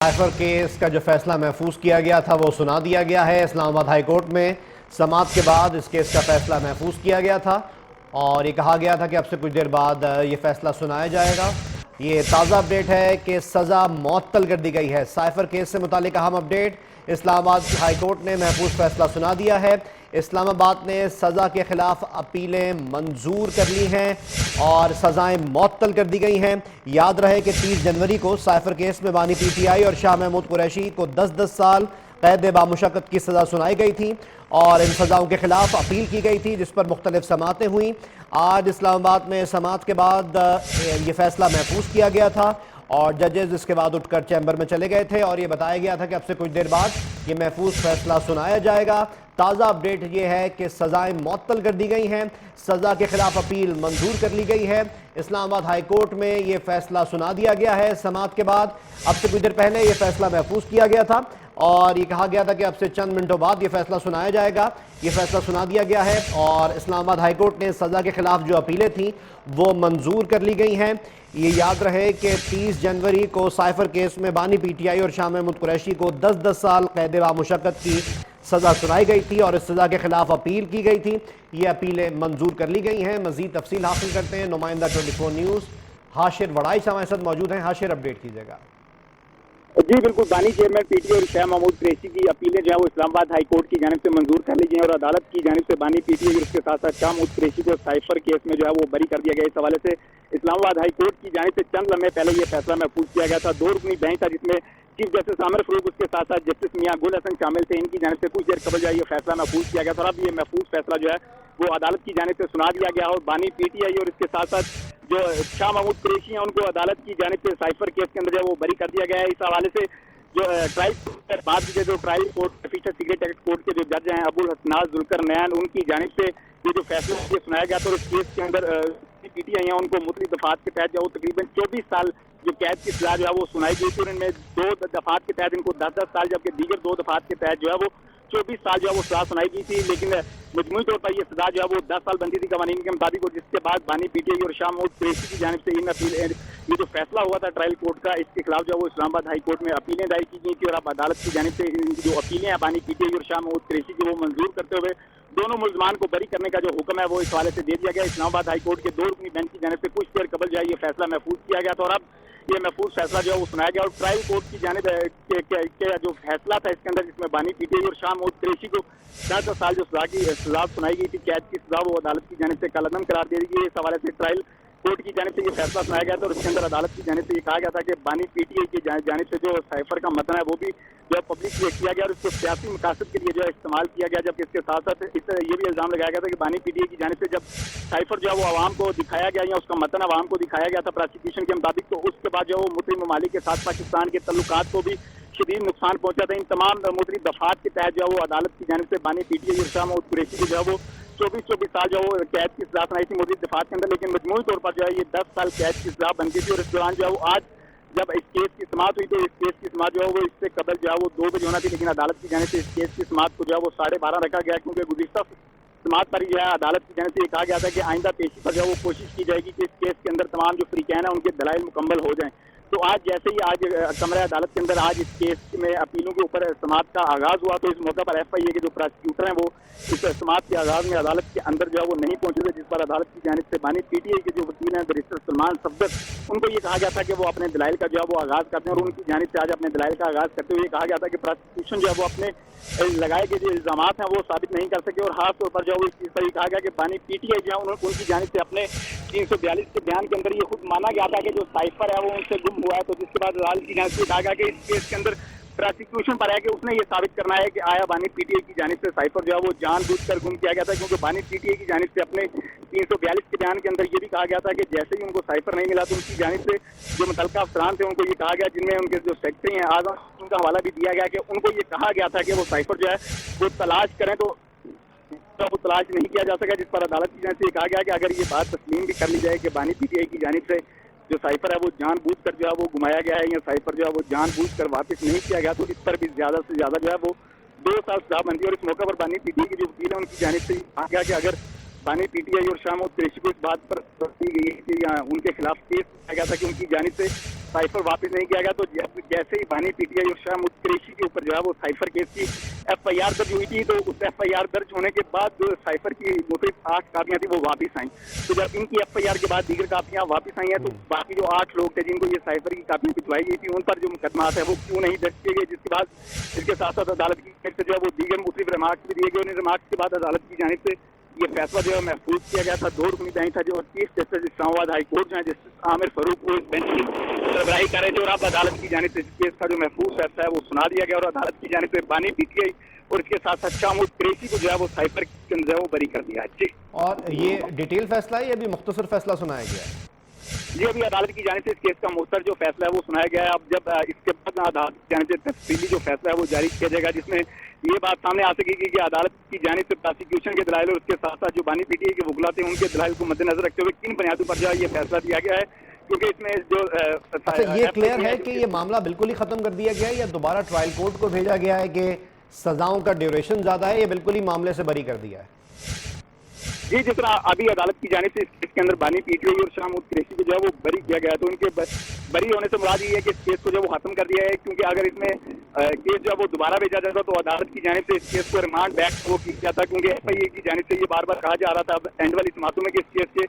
Cipher case का जो फैसला महफूज किया गया था वो सुना दिया गया है। इस्लामाबाद हाई कोर्ट में समाअत के बाद इस केस का फैसला महफूज किया गया था और ये कहा गया था कि अब से कुछ देर बाद ये फैसला सुनाया जाएगा। ये ताज़ा अपडेट है कि सज़ा मुअत्तल कर दी गई है। साइफर केस से मुतालिक अहम अपडेट, इस्लामाबाद हाई कोर्ट ने महफूज फैसला सुना दिया है। इस्लामाबाद ने सज़ा के खिलाफ अपीलें मंजूर कर ली हैं और सज़ाएं मुअत्तल कर दी गई हैं। याद रहे कि 30 जनवरी को साइफर केस में बानी PTI और शाह महमूद कुरैशी को 10-10 साल कैद बामुशक्कत की सज़ा सुनाई गई थी और इन सज़ाओं के खिलाफ अपील की गई थी, जिस पर मुख्तलिफ समातें हुई। आज इस्लामाबाद में समाअत के बाद ये फैसला महफूज किया गया था और जजेस इसके बाद उठकर चैम्बर में चले गए थे और ये बताया गया था कि अब से कुछ देर बाद ये महफूज फैसला सुनाया जाएगा। ताज़ा अपडेट ये है कि सज़ाएं मुअत्तल कर दी गई हैं, सज़ा के खिलाफ अपील मंजूर कर ली गई है। इस्लामाबाद हाई कोर्ट में ये फैसला सुना दिया गया है। समाअत के बाद अब से कुछ देर पहले ये फैसला महफूज किया गया था और ये कहा गया था कि अब से चंद मिनटों बाद ये फैसला सुनाया जाएगा। ये फैसला सुना दिया गया है और इस्लामाबाद हाई कोर्ट ने सज़ा के खिलाफ जो अपीलें थीं वो मंजूर कर ली गई हैं। ये याद रहे कि 30 जनवरी को साइफर केस में बानी PTI और शाह महमूद कुरैशी को 10-10 साल कैद बामुशक्कत की सज़ा सुनाई गई थी और इस सज़ा के खिलाफ अपील की गई थी। ये अपीलें मंजूर कर ली गई हैं। मज़ीद तफसील हासिल करते हैं नुमाइंदा 24 न्यूज़ हाशिर वड़ाई हमारे साथ मौजूद हैं। हाशिर, अपडेट कीजिएगा। जी बिल्कुल, बानी चेयरमैन PTI और शाह महमूद कुरैशी की अपीलें जो है वो इस्लामाबाद हाई कोर्ट की जानिब से मंजूर कर ली गई और अदालत की जानिब से बानी PTI और उसके साथ साथ शाह महमूद कुरैशी को साइफर केस में जो है वो बरी कर दिया गया। इस हवाले से इस्लामाबाद हाई कोर्ट की जानिब से चंद लम्हे पहले ये फैसला महफूज किया गया था। 2 रुकनी बेंच था जिसमें चीफ जस्टिस आमिर फरूक, उसके साथ साथ जस्टिस मियां गुल हसन शामिल थे। इनकी जानिब से कुछ देर कबल जो है ये फैसला महफूज किया गया था और अब ये महफूज फैसला जो है वो अदालत की जानिब से सुना दिया गया और बानी PTI और इसके साथ साथ जो शाह महमूद कुरैशी हैं उनको अदालत की जानिब से साइफर केस के अंदर जो है वो बरी कर दिया गया है। इस हवाले से जो ट्रायल बात की जो trial court feature secret act court के जो जज हैं अबुल हसनाज जुल्करनैन, उनकी जानिब से ये जो फैसला ये सुनाया गया था और इस केस के अंदर PTI हैं उनको मुख्तलिफ दफात के तहत जो वो तकरीबन 24 साल जो कैद की सजा जो है वो सुनाई गई थी और इनमें 2 दफात के तहत इनको 10-10 साल, जबकि दीगर 2 दफात के तहत जो है वो 24 साल जो है वो सजा सुनाई गई थी। लेकिन मजमूई तौर पर ये सजा जो है वो 10 साल बनती थी कवानीन के मुताबिक और जिसके बाद बानी PTI और शाह महमूद कुरैशी की जानिब से इन अपील ये जो फैसला हुआ था ट्रायल कोर्ट का, इसके खिलाफ जो है वो इस्लामाबाद हाई कोर्ट में अपीलें दायर की गई थी और अब अदालत की जानिब से इनकी जो अपीलें हैं बानी PTI और शाह महमूद कुरैशी की वो मंजूर करते हुए दोनों मुल्जमान को बरी करने का जो हुक्म है वो इस हवाले से दे दिया गया। इस्लामाबाद हाई कोर्ट के 2 रुकनी बेंच की जानिब से कुछ देर कबल जो है ये फैसला महफूज किया गया था और अब ये महफूज फैसला जो है वो सुनाया गया और ट्रायल कोर्ट की जानिब के जो फैसला था इसके अंदर जिसमें बानी PTI और शाह महमूद कुरैशी को 10 साल जो सजा सुनाई गई थी, कैद की सजा, वो अदालत की जानिब से कलअदम करार दे दी गई। इस हवाले से ट्रायल कोर्ट की जानिब से ये फैसला सुनाया गया था और इसके अंदर अदालत की जानिब से ये कहा गया था कि बानी PTI की जानिब से जो साइफर का मतन है वो भी जो है पब्लिक किया गया और उसको सियासी मकासद के लिए जो है इस्तेमाल किया गया। जबकि इसके साथ साथ ये भी इल्जाम लगाया गया था कि बानी PTI की जानिब से जब साइफर जो है वो आवाम को दिखाया गया या उसका मतन आवाम को दिखाया गया था प्रोसिक्यूशन के मुताबिक, तो उसके बाद जो है वो मुस्लिम ममालिक के साथ पाकिस्तान के तल्लुकात को भी शदीद नुकसान पहुंचा था। इन तमाम मुख्तलिफ दफात के तहत जो है वो अदालत की जानिब से बानी PTI और शाह महमूद कुरैशी को जो है वो 24 साल जो है कैद की सजा सुनाई थी मुख्तलिफ दफात के अंदर, लेकिन मजमूई तौर पर जो है ये 10 साल कैद की सजा बनती थी और इस दौरान जो है वो आज जब इस केस की समाअत हुई तो इस केस की समाअत जो है वो इससे कबल जो है वो 2 बजे होना थी, लेकिन अदालत की जानिब से इस केस की समाअत को जो है वो 12:30 रखा गया क्योंकि गुज़िश्ता समाअत पर जो है अदालत की जानिब से ये कहा गया था कि आइंदा पेशी पर जो है वो कोशिश की जाएगी कि इस केस के अंदर तमाम जो फरीकैन है उनके दलाइल मुकम्मल हो जाएं। तो आज जैसे ही आज कमरा अदालत के अंदर आज इस केस में अपीलों के ऊपर समाअत का आगाज़ हुआ तो इस मौके पर FIA के जो प्रोसिक्यूटर हैं वो इस समाअत के आगाज़ में अदालत के अंदर जो है वो नहीं पहुंचे थे, जिस पर अदालत की जानिब से बानी PTI के जो वकील हैं बैरिस्टर सलमान सफदर, उनको ये कहा गया था कि वो अपने दलाइल का जो है वो आगाज़ करते हैं और उनकी जानिब से आज अपने दलाइल का आगाज़ करते हुए कहा गया था कि प्रोसिक्यूशन जो है वो अपने लगाए गए जो इल्जाम हैं वो साबित नहीं कर सके और खास तौर पर जो है वो इस चीज़ पर कहा गया कि बानी PTI जो है उनकी जानिब से अपने 342 के बयान के अंदर ये खुद माना गया था कि जो साइफर है वो उनसे गुम हुआ है। तो जिसके बाद अदालत की जानिब से कहा गया कि इस केस के अंदर प्रोसिक्यूशन पर है कि उसने ये साबित करना है कि आया बानी PTI की जानिब से साइफर जो है वो जानबूझकर गुम किया गया था, क्योंकि बानी PTI की जानिब से अपने 342 के बयान के अंदर ये भी कहा गया था कि जैसे ही उनको साइफर नहीं मिला तो उनकी जानिब से जो मुतल्लिका अफसरान थे उनको ये कहा गया, जिनमें उनके जो सेक्रेटरी हैं आज़म, उनका हवाला भी दिया गया कि उनको ये कहा गया था कि वो साइफर जो है वो तलाश करें, तो वो तलाश नहीं किया जा सका। जिस पर अदालत की जानिब से कहा गया कि अगर ये बात तस्लीम भी कर ली जाए कि बानी PTI की जानिब से जो साइफर है वो जानबूझकर जो है वो घुमाया गया है या साइफर जो है वो जानबूझकर वापस नहीं किया गया, तो इस पर भी ज़्यादा से ज़्यादा जो है वो 2 साल सजा बनती है। और इस मौके पर बानी PTI के जो वकील है उनकी जानिब से कहा गया कि अगर बानी PTI और शाह महमूद कुरैशी को इस बात पर दी गई कि उनके खिलाफ केस किया गया था कि उनकी जानिब से साइफर वापस नहीं किया गया। तो जैसे ही बानी पीटीआई और शाह महमूद कुरैशी के ऊपर जो है वो साइफर केस की एफआईआर दर्ज हुई थी, तो उस एफआईआर दर्ज होने के बाद जो साइफर की मुख्तलिफ 8 कापियां थी वो वापस आई। तो जब इनकी एफआईआर के बाद दीगर कापियां वापस आई हैं, तो बाकी जो 8 लोग थे जिनको ये साइफर की कापियां भिजवाई गई थी, उन पर जो मुकदमात है वो क्यों नहीं दर्ज किए गए, जिसके बाद इसके साथ साथ अदालत की तरफ से जो है वो दीगर मुख्तलिफ रिमार्क्स भी दिए गए। उन रिमार्क्स के बाद अदालत की जानिब से ये फैसला जो है महफूज किया गया था। 2 रुकनी बेंच था जो chief justice Islamabad high court जो है जस्टिस आमिर फारूक वो इस बेंच की सरबराही कर रहे थे, और अब अदालत की जानिब से इस केस का जो महफूज फैसला है वो सुना दिया गया, और अदालत की जानिब से बानी पीटीआई और इसके साथ साथ शाह महमूद कुरैशी को जो है वो साइफर के अंदर वो बरी कर दिया है। जी और ये डिटेल फैसला है या अभी मुख्तसर फैसला सुनाया गया है? जी, अभी अदालत की जानिब से इस केस का मुख्तर जो फैसला है वो सुनाया गया है। अब जब इसके बाद अदालत की जानिब से तफसीली जो फैसला है वो जारी किया जाएगा, जिसमें ये बात सामने आ सकेगी कि अदालत की जानिब से प्रोसिक्यूशन के दलाइल और उसके साथ साथ जो बानी पीटीआई के वकला थे उनके दलाइल को मद्देनजर रखते हुए किन बुनियादों पर जो है ये फैसला दिया गया है। क्योंकि इसमें जो अच्छा, ये क्लियर है कि ये मामला बिल्कुल ही खत्म कर दिया गया है या दोबारा ट्रायल कोर्ट को भेजा गया है कि सजाओं का ड्यूरेशन ज्यादा है, या बिल्कुल ही मामले से बरी कर दिया है? जी, जिस तरह अभी अदालत की जानिब से इस केस के अंदर बानी पीटीआई और शाह महमूद कुरैशी को जो है वो बरी किया गया, तो उनके बरी होने से मुराद ये है कि इस केस को जो वो खत्म कर दिया है। क्योंकि अगर इसमें केस जो है वो दोबारा भेजा जाता तो अदालत की जानिब से इस केस को रिमांड बैक वो किया जाता, क्योंकि एफआईए की जानिब से ये बार बार कहा जा रहा था अब एंड वाली समातों में कि इस केस के